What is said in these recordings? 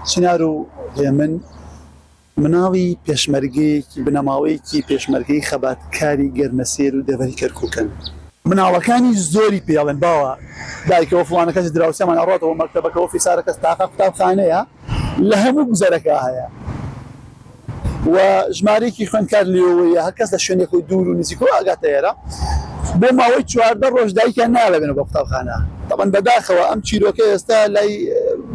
سيناريو من مناوی پێشمەرگەیەکی بنەماوەیەکی پێشمەرگەی خەباتکاری گەرمەسێر و دەڤەری کەرکووکەن. مناڵەکانی زۆری پێڵێن باوە دایکەوە فڵانە کەس دراوسێمان ئەڕاتەوە مەکتەبەکەەوە فیسارە کەس تاقە قوتابخانەیە لە هەموو گوزەرەکە هەیە و ژمارەیەکی خوێندکار لێەوەیە هەر کەس لە شوێنێکی دوور و نزیکەوە ئاگاتە ئێرە بۆ ماوەی 14 ڕۆژ دایکیان ناڵێنەوە بە قوتابخانە. طبعاً بەداخەوە ئەم چیرۆکە ئێستا لای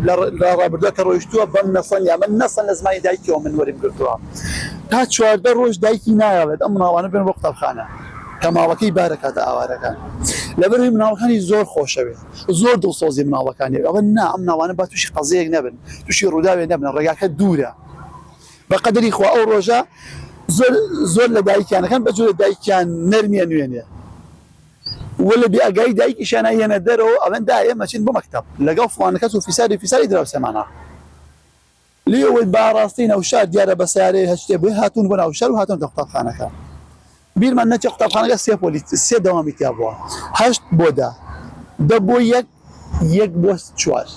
لە ڕابردووە کە ڕۆیشتووە بەم نەسەن یا من نەسەن لە زمانی دایکەوە من وەرم گرتووە تا 14 ڕۆژ دایکی نایەڵێت ئەم مناڵانە بێن بۆ قوتابخانە کە ماوەکەی بارەکاتە ئاوارەکان لەبەرەوەی مناڵەکانی زۆر خۆشەوێت زۆر دڵسۆزی مناڵەکانی ئەوە نا ئەم مناڵانە با تووشی قەزەیەک نەبن تووشی ڕووداوێ نەبن ڕێگاکە دوورە بەقەدەری خوا ئەو ڕۆژە زۆر لە دایکیانەکان بەجۆرە دایکیان نەرمیە نوێنێ ولا بأجاي دايك إيش أنا يندره أبن دايم ماشين بمكتب لقوا فلان كسو في ساري دراوس معنا ليو الباراستين أو شاد ديار بساري هشتبه هاتون بنا أو شر وهاتون تقطع خانك بير من نتج قطع خانك السيا دوام يتابعه هشت بودا دبو يك بوس شوار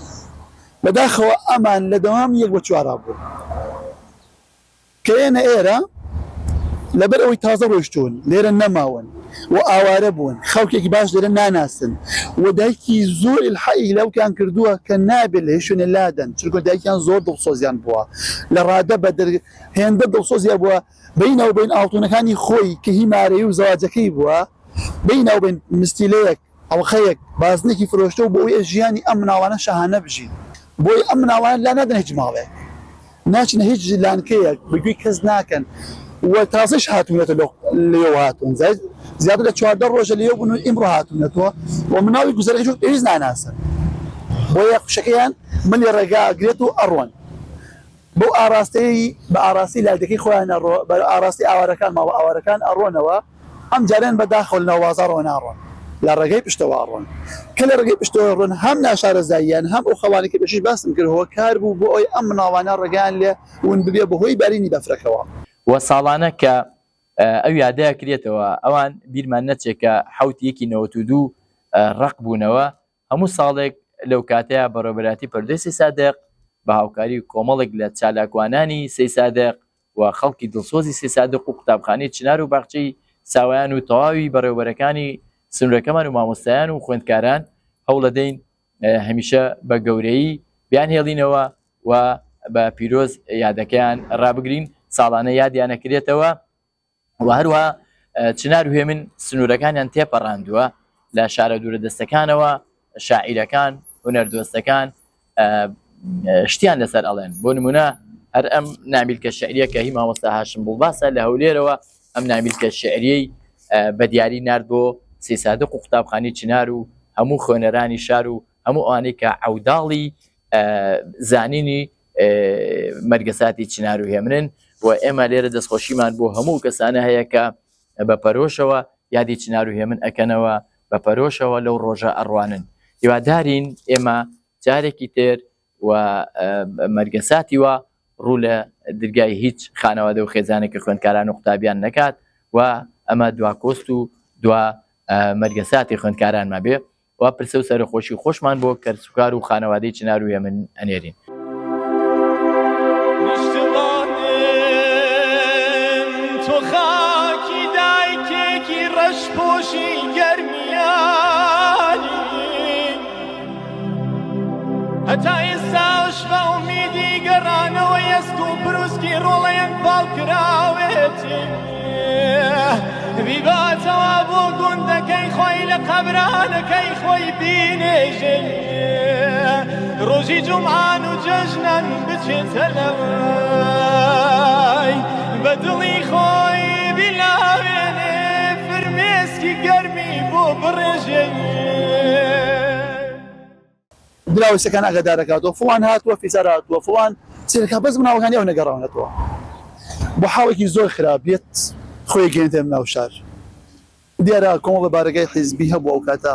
بداخل أمان لدوام يك بشوار أبو كأن إيرا لبرأوي تازه روشتون ليرا نماون وآواربون خوكي باش ليرا ناناسن ودايكي زور الحقيقي لو كان كردوها كنابل هيشون اللادن تلقوا دايكي كان زور دلصوزيان بوا لرادة بدر هين دلصوزيان بوا بينه وبين أوطونا كان يخوي كهي ماريو زواجكي بوا بينه وبين مستيليك أو خيك بازنكي فروشتو بوي أجياني أمنا وانا شهانة بجي بوي أمنا وانا لا ندن هجمالك ناچن هیچ لانکەیەک بگوی کەس ناکەن وتازش هاتوونەتە لێو هاتوون زیاتر لە 14 ڕۆژە لێو بوون و ئیمڕۆ هاتوونەتەوە و مناوی گوزەرەکەی پێویست ناناسن بۆ یەخشەکەیان ملی ڕێگا ئەگرێت و ئەڕۆن بۆ ئاراستەی بە ئاراستی لایدەکەی خۆیان بە ئاراستی ئاوارەکان ماوە ئاوارەکان ئەڕۆنەوە ئەم جارێن بەداخەوە ناوازەڕەوە ناڕۆن لە ڕێگەی پشتەوە ئەڕۆن کە لە ڕێگەی پشتەوە ڕۆن هەم ناشارەزاییان هەم ئەو خەوانێکی پێشش باسم کردەوە کار بوو بۆ ئەوی ئەم مناڵانە ڕێگەیان لێ ون ببێ بەهۆی بارینی بەفرەکەوە و ساڵانە کە ئەو یادەیە کرێتەوە ئەوان بیرمان نەچێکە حوت 192 ڕق بوونەوە هەموو ساڵێک لەو کاتەیە بەڕێوەبەراتی پەردەی سێ سادق بە هاوکاری کۆمەڵێک لە چالاکوانانی سێ سادق و خەڵکی دڵسۆزی سێ سادق و قوتابخانەی چنار و باخچەی ساوایان و تەواوی بەڕێوەبەرەکانی سنوورەکەمان و مامۆستایان و خوێندکاران هەوڵ دەدەین هەمیشە بە گەورەی بیان هێڵینەوە و بە پیرۆز یادەکەیان ڕابگرین ساڵانە یادیانەکرێتەوە و هەروە چنار و هێمن سنوورەکانیان تێپەڕاندووە لە شارە دوورە دەستەکانەوە شاعیرەکان هونەردۆستەکان شتیان لەسەر ئەڵێن بۆ نمونە هەر ئەم نامیلکە شعریە کە هی مامۆستا هاشم بوڵباسە لە هەولێرەوە ئەم نامیلکە شعریەی بە دیاری نارد بۆ سێ سادق و قوتابخانەی چنار و هەموو خوێنەرانی شار و هەموو ئەوانەی کە عەوداڵی زانینی مەرگەساتی چنار و هێمنن و ئێمە لێرە دەستخۆشیمان بۆ هەموو کەسانە هەیە کە بە پەرۆشەوە یادی چنار و هێمن ئەکەنەوە بە پەرۆشەوە لەو ڕۆژە ئەڕوانن هیوادارین ئێمە جارێکی تر و مەرگەساتی وە ڕوو لە دەرگای هیچ خانەوادە و خێزانێکی خوێندکاران و قوتابیان نەکات و ئەمە دواکۆست و دوا مەرگەساتی خوێندکارانمان بێ و پرسە و سەرخۆشی خۆشمان بۆ کەرسوکار و خانەوادەی چنار و هێمن ئەنێرین تو خاکی دایکێکی ڕەشپۆشی گەرمیانی هەتا ئێستاش بە ئومیدی گەڕانەوە ئێست و بروسکی ڕۆڵەیەک باڵکراوێتی بیباتەوە بۆ گوندەکەی خۆی لە قەبرانەکەی خۆی بینێژێ ڕۆژی جومعان و جەژنان بچێتە لەوای بە دڵی خۆی بیلاوێنێ فرمێسکی گەرمی بۆ بڕێژێ دراوسەکان ئاگادارەکاتەوە فڵان هاتووە فیسار هاتووە فڵان سێرەکە بەس مناڵەکانی ئەو نەگەڕاونەتەوە بۆ حاڵێکی زۆر خراپێت خۆی گەێنێتە ناو شار دیارە کۆمەڵە بارەگای حیزبی هەبوو ئەو کاتە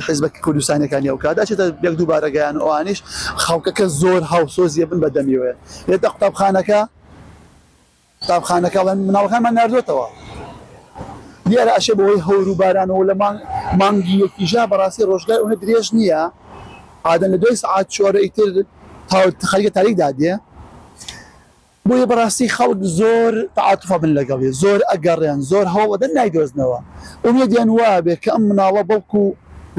حیزبەکە کوردستانیەکانی ئەو کات ئاچێتە یەک دوو بارەگایان ئەوانیش خەڵکەکە زۆر هاوسۆزیە بن بە دەمیوێ لێتە قوتابخانەکە مناڵەکانمان ناردوێتەوە دیارە ئەشێ بەوەی هەور و بارانەوە لە مانگی یەکیژا بەڕاستی ڕۆژگار ئەوە درێژ نییە عادەن لە 2 سعات چۆرە ئیتر خەریکە تاریک دادیە بۆیە بەڕاستی خەڵک زۆر تعاتوفە بن لەگەڵی زۆر ئەگەڕێن زۆر هەوڵەدەن نایدۆزنەوە ئومێدیان وا بێ کە ئەم مناڵە بەڵکو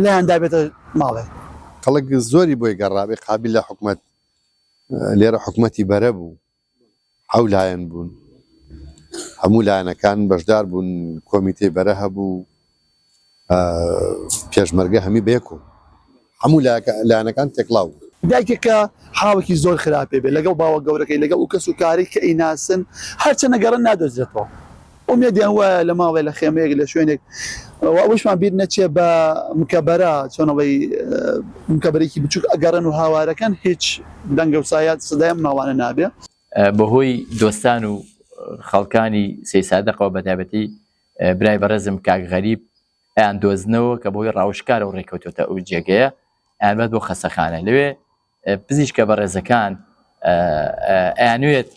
لایەندا بێتە ماڵێک خەڵک زۆری بۆی گەڕابێ قابل لە حکومەت لێرە حکومەتی بەرە بوو حەو لایەن بوون هەموو لایەنەکان بەشدار بوون کۆمیتەی بەرە هەبوو پێشمەرگە هەمی بێکو هەموو لایەنەکان تێکڵاو دایکێکە حاوەکی زۆر خراپێ بێ لەگەڵ باوە گەورەکەی لەگەڵ و کەس و کاری کە ئیناسن هەرچە نەگەڕن نادۆزرێتەوە ئومێدیان وایە لە ماوەی لە خێمەیەک لە شوێنێک ئەوشمان بیر نەچێ بە مکەبەرە چۆنەوەی مکەبەرێکی بچووک ئەگەڕن و هاوارەکان هیچ دەنگە و سایات سزای مناڵانە نابێ بەهۆی دۆستان و خەڵکانی سەیسادەقەوە بەتایبەتی برای بەڕێزم کاک غەریب ئەیان دۆزنەوە کە بۆی ڕاوشکارە و ڕێکەوتوتە ئەو جێگەیە ئەیانبەت بۆ خەسەخانە لەوێ پزیشکە بەڕێزەکان ئەیانوێت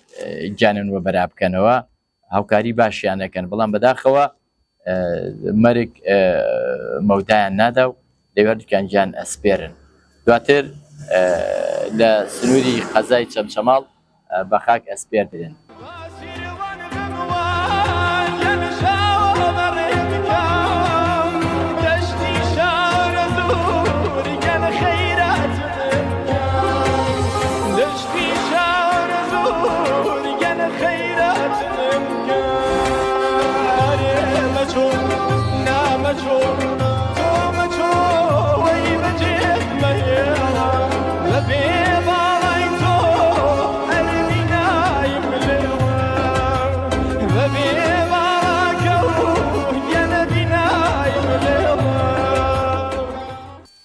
گیانن وە بەرا بکەنەوە هاوکاری باشیانەکەن بەڵام بەداخەوە مەرگ مەودایان نادا و لەوێردکان گیان ئەسپێرن دواتر لە سنووری قەزای چەمچەماڵ بە خاک ئەسپێر بدەن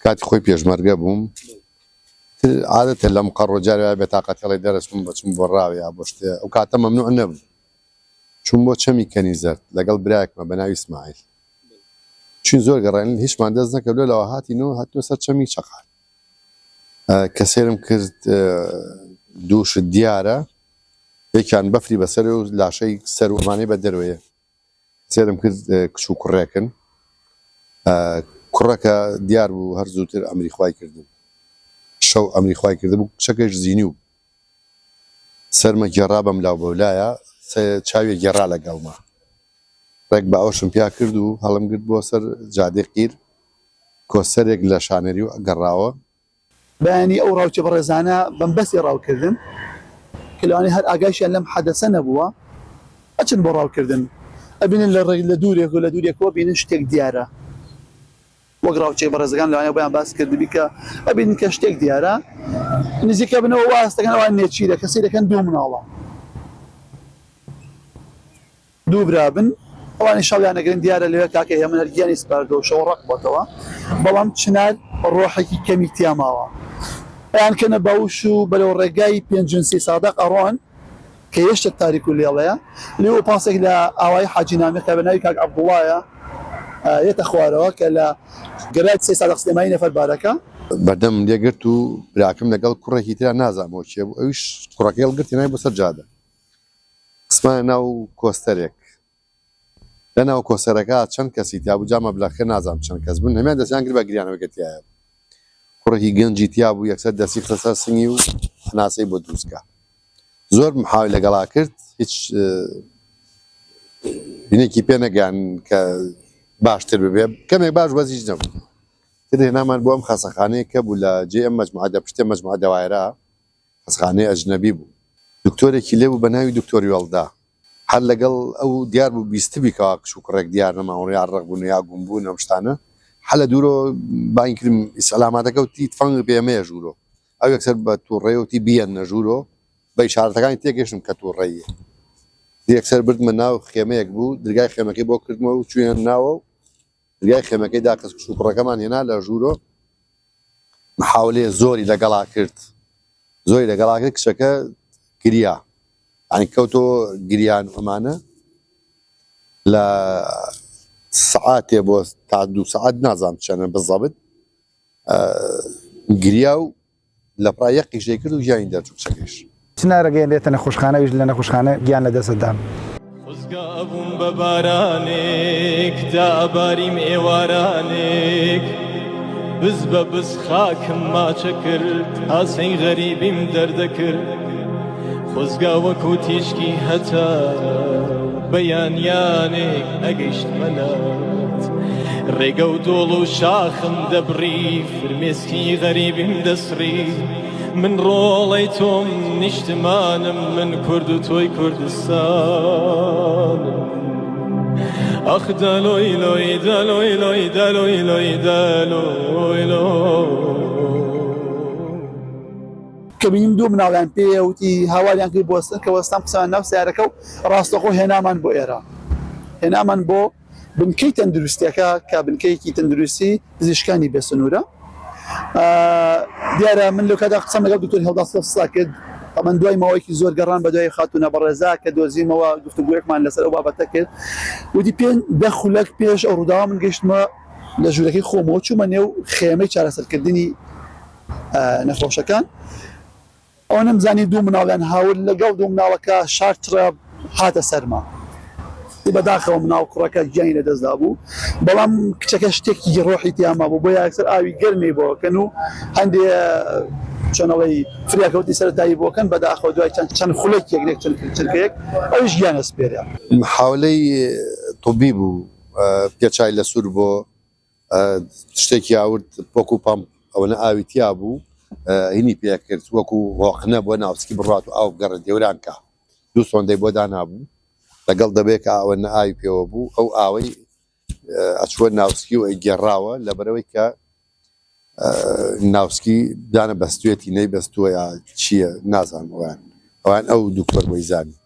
کاتی خۆی پێشمەرگە بووم عادەتە لەم قەڕۆجارە بێتاقەتەڵی دەرەچوم بچم بۆ ڕاوێ بۆ شتێ ئەو کاتە مەمنوع نەبوو چوون بۆ چەمی کەنیزەر لەگەڵ برایەکمە بە ناوی ئیسماعیل چون زۆر گەڕێن هیچمان دەست نەکەوت لەوە هاتینەوە هاتووە سەر چەمی چەقال کە سێرم کرد دووشت دیارە یەکیان بەفری بەسەر و لاشەی سەر ومانەی بە دەروەیە سێرم کرد کچ و کوڕێکن کوڕەکە دیار بوو هەر زووتر ئەمریخوای کردم شەو ئەمریخوای کرده بوو کچەکەش زیینی و سەرمە گێڕا بەم لاو بەولایە چاوێ گێڕا لەگەڵما ڕێک بە ئەوشم پیا کرد و هەڵم گرت بۆ سەر جادێ قیر کۆسەرێک لە شانەری و گەڕاوە بەیانی ئەو ڕاوچە بەڕێزانە بەم بەسی ڕاوکردن کە لەوانەیە هەر ئاگایشیان لەم حەدەسە نەبووە ئەچن بۆ ڕاوکردن ئەبینن لە دوورێک و لە دوورێکەوە بینن شتێک دیارە وەک ڕاوچەی بەڕێزەکان لەوانەیە بۆیان باس کردبی کە ئەبینن کە شتێک دیارە نزیکە بنەوە واستەکەنەوە نێچیرە کەسی دەکەن دوو مناڵە دوو برابن ئەوانی شەڵیان نەگرن دیارە لەوێ کاکە هێمن هەرگیانی سپاردە و شەو ڕق بۆتەوە بەڵام چنار ڕۆحێکی کەمی تیاماوە ئەیان کەنە باوش و بەلەو ڕێگای پێنجنسی سادەق ئەڕۆن کە هێشتا تاریک و لێڵەیە لێوە پاسێک لە ئاوای حاجی نامێ کە بەناوی کاک عەبدوڵایە یێتە خوارەوە کە لە گەرای سێ سادەق سلێمانی نەفەربارەکە بەردەم لێگرت و براکەم لەگەڵ کوڕێکی ترا نازانەوە چێ بوو ئەویش کوڕەکەی هەڵگرتی نای بۆ سەر جادە قسمانە ناو کۆستەرێک لە ناو کۆسەرەکە چەند کەسی تیا بوو جامە بلاخێ نازانم چەند کەس بوون هەمیان دەستیان کرد بە گریانەوەی تایە کوڕێکی گەنجی تیا بوو یەکسەر دەستی خستە سەر سنگی و هەناسەی بۆ دروستکە زۆر محاوی لەگەڵا کرد هیچ بینێکی پێ نەگەیان کە باشتر ببێ کەمێک باش وەزیش نەبوو تر هێنامان بۆ ئەم خەسەخانەیە کە بوو لە جێ ئەم مەجموعە دەپشتێ مەجموعە دەوایرە خەسەخانەی ئەجنەبی بوو دکتۆرێکی لێ بوو بە ناوی دکتۆری وەڵدا هەر لەگەڵ ئەو دیار بوو بیستبی کەوا کچ و کوڕێک دیار نەماوە یا ڕق بوون یا گوم بوون ئەم شتانە هەر لە دوورۆ باین کردم ئیسلاماتەکە وتی تفەنگ پێمەیە ژوورۆ ئەو یەکسەر بە تووڕێ وتی بیەنە ژوورۆ بە ئیشارەتەکانی تێگەشتم کە تووڕێیە یەکسەر بردمە ناو خێمەیەک بوو دەرگای خێمەکەی بۆ کردمەوە و چوێن ناوە و دەرگای خێمەکەی داکەس کچ و کوڕەکەمان هێنا لە ژوورۆ محاولەیە زۆری لەگەڵا کرد زۆری لەگەڵا کرد کچەکە گریا یعنی کەوتۆ گریان ئەمانە لە سعاتێ بۆ تا 2 سعات نازانم چەنە بەزەبت گریا و لە پڕای یەقیشەی کرد و ژیانی دەرچوو کچەکەیش چنارەگەیەنێتە نەخۆشخانەویش لە نەخۆشخانە گیان لە دەستدام خۆزگا بووم بە بارانێک تا باریم ئێوارانێک بز بە بز خاکم ماچە کرد ئاسەی غەریبیم دەردەکرد خۆزگا وەکو تیشکی هەتا بەیانیانێک ئەگەیشت مەلات ڕێگە و دۆڵ و شاخم دەبڕی فرمێسکی غەریبیم دەسڕی من ڕۆڵەی تۆم نیشتمانم من کورد و تۆی کوردستانم ئەخ دەلۆی لۆی دەلۆی لۆی دەلۆی لۆی دەلۆی لۆی کە بینیم دوو مناڵیان پێوتی هاواریان کرد بۆستن کە وەستان قسەیان ناو سیارەکە و ڕاستەخۆ هێنامان بۆ ئێرە هێنامان بۆ بنکەی تەندروستیەکە کە بنکەیەکی تەندروستی پزیشکانی بێسنوورە دیارە من لەو کادا قسەم لەگەڵ دکتۆر هەڵداستە کرد من دوای ماوەیەکی زۆر گەڕان بە دوای خاتونە بەڕێزا کە دۆزیمەوە گفتوگویەکمان لەسەر ئەو بابەتە کرد وتی پێ دە خولەک پێش ئەو ڕووداوە من گەیشتمە لە ژوورەکەی خۆمەوە چوومە نێو خێمەی چارەسەرکردنی نەخۆشەکان ئەو نەمزانی دوو مناڵیان هاول لەگەڵ دوو مناڵەکە شارترە هاتە سەرما بەداخەوە مناو کوڕەکە گیانی لەدەستدا بوو بەڵام کچەکە شتێکی ڕۆحی تیاما بوو بۆ یاکسەر ئاوی گەرمی بۆکەن و هەندێ چۆنەوەی فریاکەوتی سەرەتایی بۆکەن بەداخەوە دوای چەند خولێک یەکێک چرکەیەک ئەوش گیانە سپێرە محاولەی طبی بوو پێچای لە سوور بۆ شتێکی ئاورد وەکو پامپ ئەوەنە ئاوی تیا بوو هینی پێکرد وەکو هۆقنە بۆ ناوسکی بڕات و ئاو گەڕە دێورانکە دوو سۆندەی بۆ دانابوو لەگەڵ دەبێت کە ئەوەنە ئاوی پێوە بوو ئەو ئاوەی ئەچوە ناوسکی و ئەیگێڕاوە لەبەرەوەی کە ناوسکی دانە بەستوێتی نەی بەستووە یا چییە نازانم ئەوان ئەو دوکتۆر بۆی زانی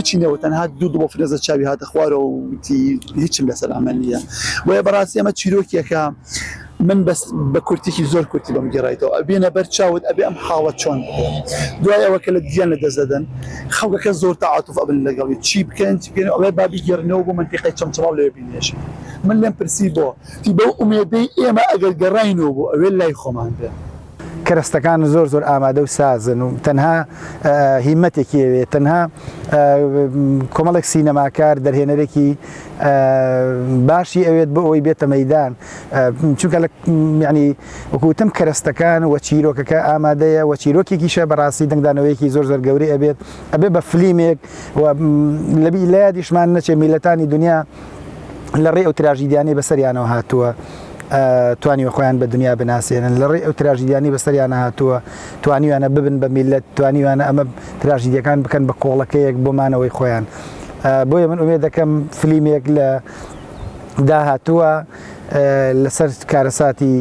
هیچی نەوە تەنها دوو بۆ فرێزە چاوی هاتە خوارەوە وتی هیچم لەسەر ئەمە نییە بۆیە بەڕاستی ئەمە چیرۆکیەکە من بەس بە کورتێکی زۆر کورتی بەم گێڕایتەوە ئەبێنە بەر چاوت ئەبێ ئەم حاڵەت چۆن دوای ئەوە کە لە گیان لە دەستدەدەن خەڵکەکە زۆر تەعاتوف ئەبن لەگەڵی چی بکەن چی بکەن ئەڵێ بابی گێڕنەوە بۆ منتیقەی چەمچەڵاو لێ بینێش من لێم پرسی بۆ تی بەو ئومێدەی ئێمە ئەگەر گەڕاینەوە بۆ ئەوێ لای خۆمان بێ کەرەستەکان زۆر زۆر ئامادە و سازن و تەنها هیمەتێکی ئەوێت تەنها کۆمەڵێک سینەماکار دەرهێنەرێکی باشی ئەوێت بۆ ئەوەی بێتە مەیدان چونکە ینی وەکوتم کەرەستەکان وە چیرۆکەکە ئامادەیە وە چیرۆکێکیشە بەڕاستی دەنگدانەوەیەکی زۆر زۆر گەورەی ئەبێ بە فلیمێک لەبی لە یادیشمان نەچێ میلەتانی دنیا لە ڕێ ئەو تراژیدیانەی بەسەریانەوە هاتووە توانیوە خۆیان بە دنیا بناسیێنن لە ڕێ ئەو تراژیدیانی بەسەریانە هاتووە توانیوانە ببن بە میلەت توانیوانە ئەمە تراژیدیەکان بکەن بە کۆڵەکەیەک بۆمانەوەی خۆیان بۆیە من ئومێد دەکەم فلیمێک لە داهاتووە لەسەر کارەساتی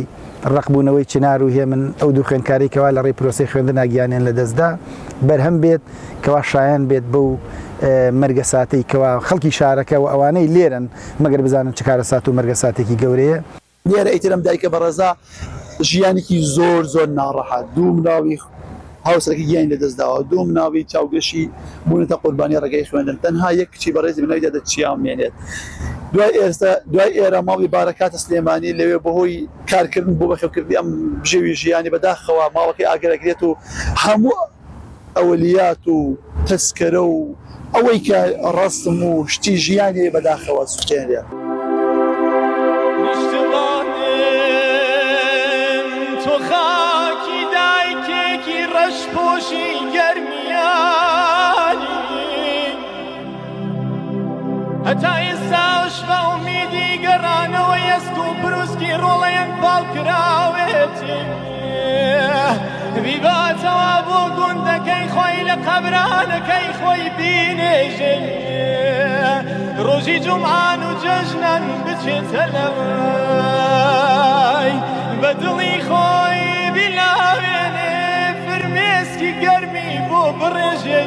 ڕقبوونەوەی چنار و هێمن ئەو دوو خوێندکاریکەوە لە ڕێی پرۆسی خوێندن ناگیانێن لە دەستدا بەرهەم بێت کەوا شایان بێت بەو مەرگە ساتەی کەوا خەڵکی شارەکە و ئەوانەی لێرن مەگەر بزانن چ کارەسات و مەرگە ساتێکی گەورەیە لێرە ئیترم دایکە بەڕێزا ژیانێکی زۆر زۆر ناڕەحەت دوو مناوی هاوسەرەکە گیانی لەدەستداوە دوو مناوی چاوگەشی بوونەتە قوربانی ڕێگەی خوێندن تەنها یەک کچی بەڕێزی بنەوەی دەدە چیان مێنێت دوای ئێرە ماڵی بارەکاتە سلێمانی لەوێ بەهۆی کارکردن بۆ بەخێوکردی ئەم بژێوی ژیانی بەداخەوە ماڵەکەی ئاگەرەکرێت و هەموو ئەولیات و تەسکەرە و ئەوەی کە ڕاستم و شتی ژیانی بەداخەوە سوتێنێ خاکی دایکێکی ڕەشپۆشی گەرمیانی هەتا ئێستاش بە ئومیدی گەڕانەوە ئێست و بروسکی ڕۆڵەیەک باڵکراوێتی بیباتەوە بۆ گوندەکەی خۆی لە قەبرانەکەی خۆی بینێژێ ڕۆژی جومعان و جەژنان بچێتە لەوەی بە دڵی خۆی بیلاوێنێ فرمێسکی گەرمی بۆ بڕێژێ